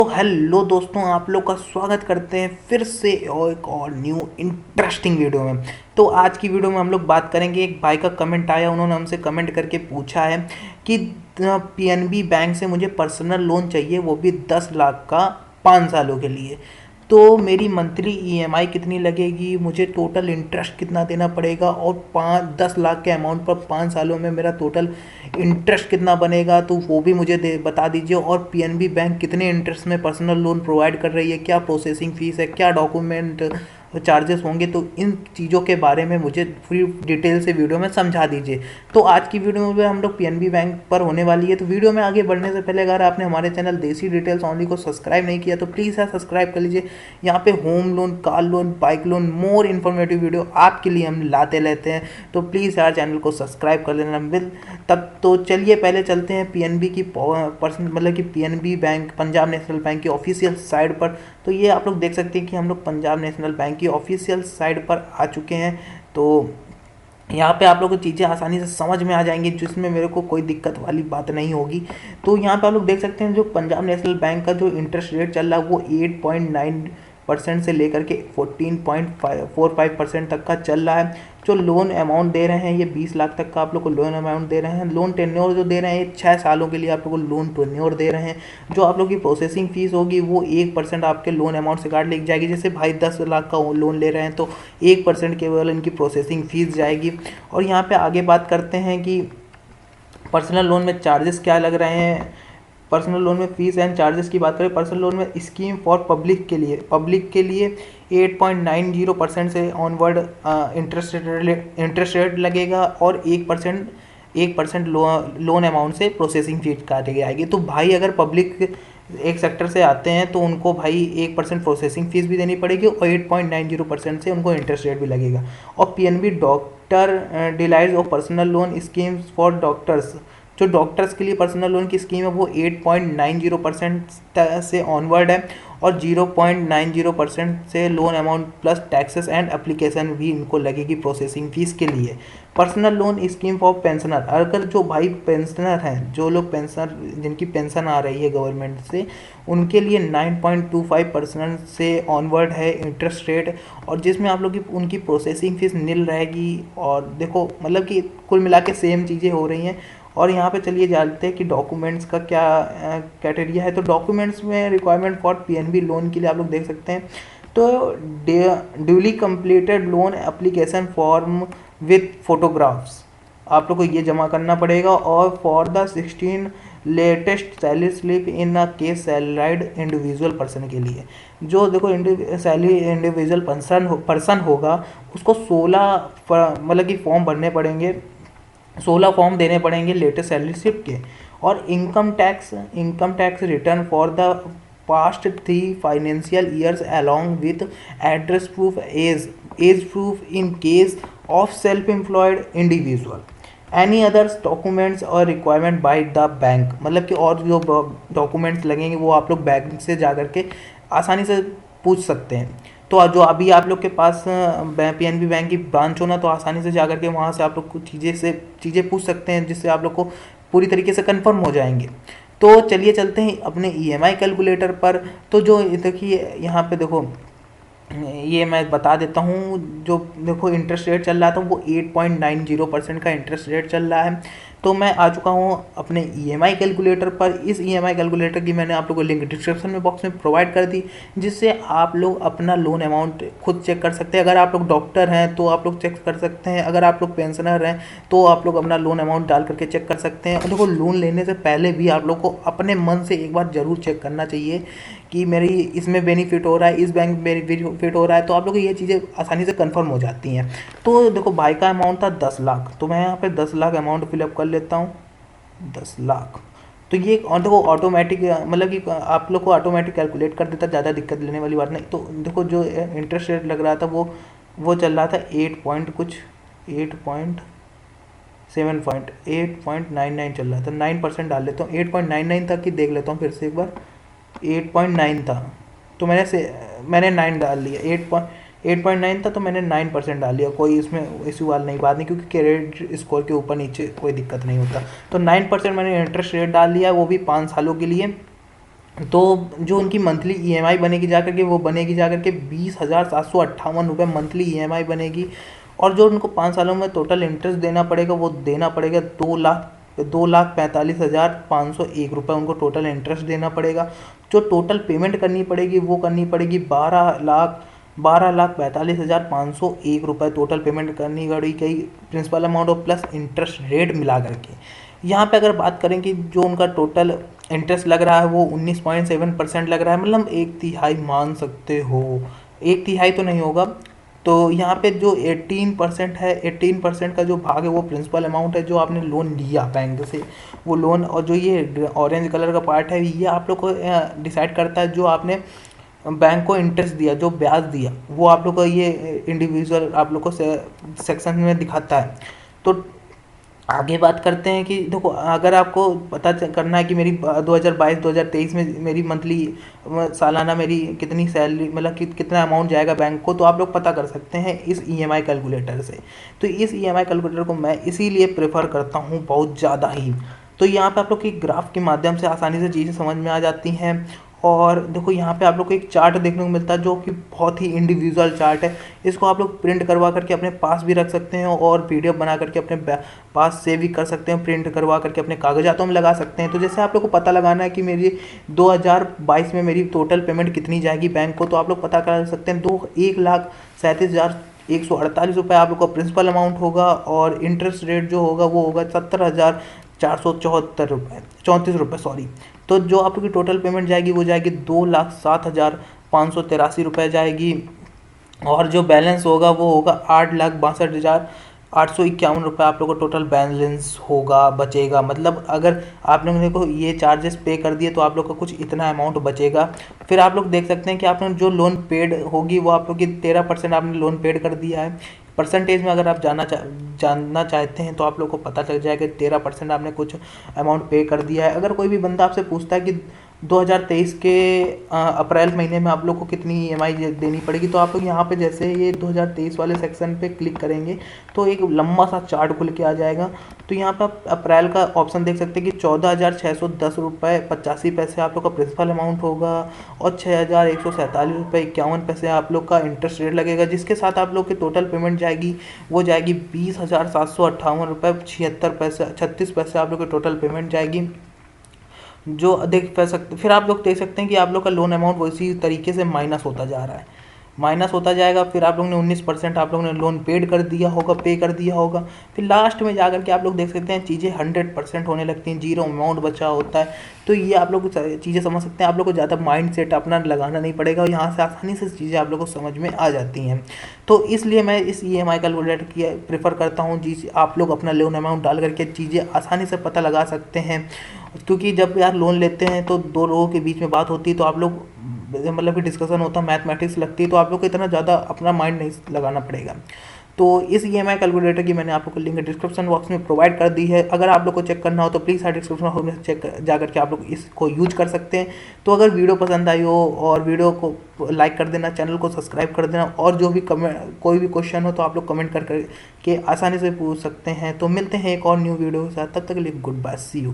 तो हेलो दोस्तों, आप लोग का स्वागत करते हैं फिर से और एक और न्यू इंटरेस्टिंग वीडियो में। तो आज की वीडियो में हम लोग बात करेंगे, एक भाई का कमेंट आया, उन्होंने हमसे कमेंट करके पूछा है कि पीएनबी बैंक से मुझे पर्सनल लोन चाहिए, वो भी 10 लाख का 5 सालों के लिए। तो मेरी मंथली ईएमआई कितनी लगेगी, मुझे टोटल इंटरेस्ट कितना देना पड़ेगा और 10 लाख के अमाउंट पर 5 सालों में मेरा टोटल इंटरेस्ट कितना बनेगा, तो वो भी मुझे बता दीजिए। और पीएनबी बैंक कितने इंटरेस्ट में पर्सनल लोन प्रोवाइड कर रही है, क्या प्रोसेसिंग फ़ीस है, क्या डॉक्यूमेंट चार्जेस होंगे, तो इन चीज़ों के बारे में मुझे पूरी डिटेल से वीडियो में समझा दीजिए। तो आज की वीडियो में हम लोग पीएनबी बैंक पर होने वाली है। तो वीडियो में आगे बढ़ने से पहले अगर आपने हमारे चैनल देसी डिटेल्स ओनली को सब्सक्राइब नहीं किया तो प्लीज़ यार सब्सक्राइब कर लीजिए। यहाँ पे home loan, car loan, bike loan, more informative video आपके लिए हम लाते रहते हैं। तो प्लीज़ यार चैनल को सब्सक्राइब कर लेना बिल तब। तो चलिए पहले चलते हैं पीएनबी की मतलब कि PNB bank, Punjab national bank की ऑफिशियल साइट पर। तो ये आप लोग देख सकते हैं कि हम लोग पंजाब नेशनल बैंक की ऑफिशियल साइट पर आ चुके हैं। तो यहाँ पे आप लोग को चीज़ें आसानी से समझ में आ जाएंगी, जिसमें मेरे को कोई दिक्कत वाली बात नहीं होगी। तो यहाँ पे आप लोग देख सकते हैं जो पंजाब नेशनल बैंक का जो इंटरेस्ट रेट चल रहा है वो 8.9% से लेकर के 14.45% तक का चल रहा है। जो लोन अमाउंट दे रहे हैं ये 20 लाख तक का आप लोग को लोन अमाउंट दे रहे हैं। लोन टेन्योर जो दे रहे हैं 6 सालों के लिए आप लोग को लोन टेन्योर दे रहे हैं। जो आप लोग की प्रोसेसिंग फीस होगी वो 1% आपके लोन अमाउंट से काट ली जाएगी। जैसे भाई 10 लाख का लोन ले रहे हैं तो 1% केवल इनकी प्रोसेसिंग फीस जाएगी। और यहाँ पे आगे बात करते हैं कि पर्सनल लोन में चार्जेस क्या लग रहे हैं। पर्सनल लोन में फीस एंड चार्जेस की बात करें, पर्सनल लोन में स्कीम फॉर पब्लिक के लिए 8.90% से ऑनवर्ड इंटरेस्ट रेट लगेगा और 1% लोन अमाउंट से प्रोसेसिंग फीस काटी जाएगी। तो भाई अगर पब्लिक एक सेक्टर से आते हैं तो उनको भाई 1% प्रोसेसिंग फीस भी देनी पड़ेगी और 8.90% से उनको इंटरेस्ट रेट भी लगेगा। और पीएनबी डॉक्टर डिलाइज और personal loan schemes for doctors, जो डॉक्टर्स के लिए पर्सनल लोन की स्कीम है वो 8.90% से ऑनवर्ड है और 0.90% से loan amount plus taxes and application भी इनको लगेगी प्रोसेसिंग फीस के लिए। Personal loan scheme for pensioner, अगर जो भाई पेंशनर हैं, जो लोग पेंशनर जिनकी पेंशन आ रही है गवर्नमेंट से, उनके लिए 9.25% से ऑनवर्ड है इंटरेस्ट रेट, और जिसमें आप लोग की उनकी प्रोसेसिंग फीस नील रहेगी। और देखो मतलब कि कुल मिला के सेम चीज़ें हो रही हैं। और यहाँ पे चलिए जानते हैं कि डॉक्यूमेंट्स का क्या क्राइटेरिया है। तो डॉक्यूमेंट्स में रिक्वायरमेंट फॉर पीएनबी लोन के लिए आप लोग देख सकते हैं तो duly completed loan application form with photographs आप लोग को ये जमा करना पड़ेगा। और for the 16 latest salary slip in a case salaried individual person के लिए, जो देखो सैलरी इंडिविजुअल पर्सन होगा उसको 16 मतलब कि फॉर्म भरने पड़ेंगे, 16 फॉर्म देने पड़ेंगे लेटेस्ट सैलरी स्लिप के। और income tax return for the past 3 financial years along with address proof, age proof in case of self employed individual, any others documents और रिक्वायरमेंट बाय द बैंक, मतलब कि और जो documents लगेंगे वो आप लोग बैंक से जा करके आसानी से पूछ सकते हैं। तो जो अभी आप लोग के पास पीएनबी बैंक की ब्रांच हो ना, तो आसानी से जा करके वहाँ से आप लोग कुछ चीज़ें पूछ सकते हैं, जिससे आप लोग को पूरी तरीके से कंफर्म हो जाएंगे। तो चलिए चलते हैं अपने ईएमआई कैलकुलेटर पर। तो जो देखिए यहाँ पे देखो, ये मैं बता देता हूँ, जो देखो इंटरेस्ट रेट चल रहा था वो 8.90% का इंटरेस्ट रेट चल रहा है। तो मैं आ चुका हूँ अपने ईएमआई कैलकुलेटर पर। इस ईएमआई कैलकुलेटर की मैंने आप लोगों को लिंक डिस्क्रिप्शन में बॉक्स में प्रोवाइड कर दी, जिससे आप लोग अपना लोन अमाउंट खुद चेक कर सकते हैं। अगर आप लोग डॉक्टर हैं तो आप लोग चेक कर सकते हैं, अगर आप लोग पेंशनर हैं तो आप लोग अपना लोन अमाउंट डाल करके चेक कर सकते हैं। और देखो लोन लेने से पहले भी आप लोग को अपने मन से एक बार ज़रूर चेक करना चाहिए कि मेरी इसमें बेनिफिट हो रहा है, इस बैंक में बेनिफिट हो रहा है, तो आप लोग को ये चीज़ें आसानी से कंफर्म हो जाती हैं। तो देखो भाई का अमाउंट था 10 लाख, तो मैं यहाँ पे 10 लाख अमाउंट फिलअप कर लेता हूँ, 10 लाख। तो ये और देखो ऑटोमेटिक, मतलब कि आप लोग को ऑटोमेटिक कैलकुलेट कर देता, ज़्यादा दिक्कत लेने वाली बात नहीं। तो देखो जो इंटरेस्ट रेट लग रहा था वो चल रहा था 8 पॉइंट कुछ 8.99 चल रहा था। 9% डाल लेता हूँ, 8.99 तक ही देख लेता हूँ फिर से एक बार। 8.9 था तो मैंने 9 डाल लिया। 8.9 था तो मैंने 9% डाल लिया। कोई इसमें इशू वाली नहीं बात नहीं, क्योंकि क्रेडिट स्कोर के ऊपर नीचे कोई दिक्कत नहीं होता। तो 9% मैंने इंटरेस्ट रेट डाल लिया, वो भी 5 सालों के लिए। तो जो उनकी मंथली ईएमआई बनेगी जाकर के, वो बनेगी जाकर के 20,758 रुपये मंथली ईएमआई बनेगी। और जो उनको 5 सालों में टोटल इंटरेस्ट देना पड़ेगा, वो देना पड़ेगा 2,45,501 रुपये उनको टोटल इंटरेस्ट देना पड़ेगा। जो टोटल पेमेंट करनी पड़ेगी वो करनी पड़ेगी 12,45,501 रुपये टोटल पेमेंट करनी पड़ेगी, प्रिंसिपल अमाउंट और प्लस इंटरेस्ट रेट मिला करके। यहाँ पे अगर बात करें कि जो उनका टोटल इंटरेस्ट लग रहा है वो 19.7% लग रहा है, मतलब 1/3 मान सकते हो। 1/3 तो नहीं होगा। तो यहाँ पे जो 18% है, 18% का जो भाग है वो प्रिंसिपल अमाउंट है जो आपने लोन लिया बैंक से, वो लोन। और जो ये ऑरेंज कलर का पार्ट है ये आप लोग को डिसाइड करता है जो आपने बैंक को इंटरेस्ट दिया, जो ब्याज दिया, वो आप लोग को ये इंडिविजुअल आप लोग को सेक्शन में दिखाता है। तो आगे बात करते हैं कि देखो, अगर आपको पता करना है कि मेरी 2022-2023 में मेरी मंथली सालाना मेरी कितनी सैलरी, मतलब कितना अमाउंट जाएगा बैंक को, तो आप लोग पता कर सकते हैं इस ईएमआई कैलकुलेटर से। तो इस ईएमआई कैलकुलेटर को मैं इसीलिए प्रेफर करता हूँ बहुत ज़्यादा ही। तो यहाँ पे आप लोग की ग्राफ के माध्यम से आसानी से चीज़ें समझ में आ जाती हैं। और देखो यहाँ पे आप लोग को एक चार्ट देखने को मिलता है जो कि बहुत ही इंडिविजुअल चार्ट है। इसको आप लोग प्रिंट करवा करके अपने पास भी रख सकते हैं और पीडीएफ बना करके अपने पास सेव भी कर सकते हैं, प्रिंट करवा करके अपने कागजातों में लगा सकते हैं। तो जैसे आप लोग को पता लगाना है कि मेरी 2022 में मेरी टोटल पेमेंट कितनी जाएगी बैंक को, तो आप लोग पता कर सकते हैं 1,37,148 रुपये आप लोग का प्रिंसिपल अमाउंट होगा और इंटरेस्ट रेट जो होगा वो होगा 70,434 रुपये सॉरी। तो जो आपकी टोटल पेमेंट जाएगी वो जाएगी 2,07,583 रुपये जाएगी। और जो बैलेंस होगा वो होगा 8,62,851 रुपये आप लोग को टोटल बैलेंस होगा, बचेगा। मतलब अगर आप लोगों ने को ये चार्जेस पे कर दिए तो आप लोग का कुछ इतना अमाउंट बचेगा। फिर आप लोग देख सकते हैं कि आपने जो लोन पेड होगी वो आप लोग की 13% आपने लोन पेड कर दिया है। परसेंटेज में अगर आप जानना चाहते हैं तो आप लोग को पता चल जाएगा 13% आपने कुछ अमाउंट पे कर दिया है। अगर कोई भी बंदा आपसे पूछता है कि 2023 के अप्रैल महीने में आप लोग को कितनी ईएमआई देनी पड़ेगी, तो आप लोग यहाँ पे जैसे ये 2023 वाले सेक्शन पे क्लिक करेंगे तो एक लंबा सा चार्ट खुल के आ जाएगा। तो यहाँ पे आप अप्रैल का ऑप्शन देख सकते हैं कि 14,610 रुपये 85 पैसे आप लोग का प्रिंसिपल अमाउंट होगा और 6,147 रुपये 51 पैसे आप लोग का इंटरेस्ट रेट लगेगा, जिसके साथ आप लोग की टोटल पेमेंट जाएगी वो जाएगी 20,758 रुपये 36 पैसे आप लोग की टोटल पेमेंट जाएगी। जो देख पा सकते फिर आप लोग देख सकते हैं कि आप लोग का लोन अमाउंट उसी तरीके से माइनस होता जा रहा है, माइनस होता जाएगा। फिर आप लोग ने 19% आप लोगों ने लोन पेड कर दिया होगा, पे कर दिया होगा। फिर लास्ट में जाकर के आप लोग देख सकते हैं चीज़ें 100% होने लगती हैं, जीरो अमाउंट बचा होता है। तो ये आप लोग चीज़ें समझ सकते हैं, आप लोग को ज़्यादा माइंड सेट अपना लगाना नहीं पड़ेगा और यहाँ से आसानी से चीज़ें आप लोग को समझ में आ जाती हैं। तो इसलिए मैं इस ईएमआई कैलकुलेटर की प्रेफर करता हूँ, जिस आप लोग अपना लोन अमाउंट डाल करके चीज़ें आसानी से पता लगा सकते हैं। क्योंकि जब यार लोन लेते हैं तो दो लोगों के बीच में बात होती है, तो आप लोग मतलब कि डिस्कशन होता है, मैथमेटिक्स लगती है, तो आप लोग को इतना ज़्यादा अपना माइंड नहीं लगाना पड़ेगा। तो इस ईएमआई कैलकुलेटर की मैंने आप लोग को लिंक डिस्क्रिप्शन बॉक्स में प्रोवाइड कर दी है। अगर आप लोग को चेक करना हो तो प्लीज़ डिस्क्रिप्शन बॉक्स में चेक जा करके आप लोग इसको यूज कर सकते हैं। तो अगर वीडियो पसंद आई हो और वीडियो को लाइक कर देना, चैनल को सब्सक्राइब कर देना, और जो भी कोई भी क्वेश्चन हो तो आप लोग कमेंट कर करके आसानी से पूछ सकते हैं। तो मिलते हैं एक और न्यू वीडियो के साथ, तब तक के लिए गुड बाय, सी यू।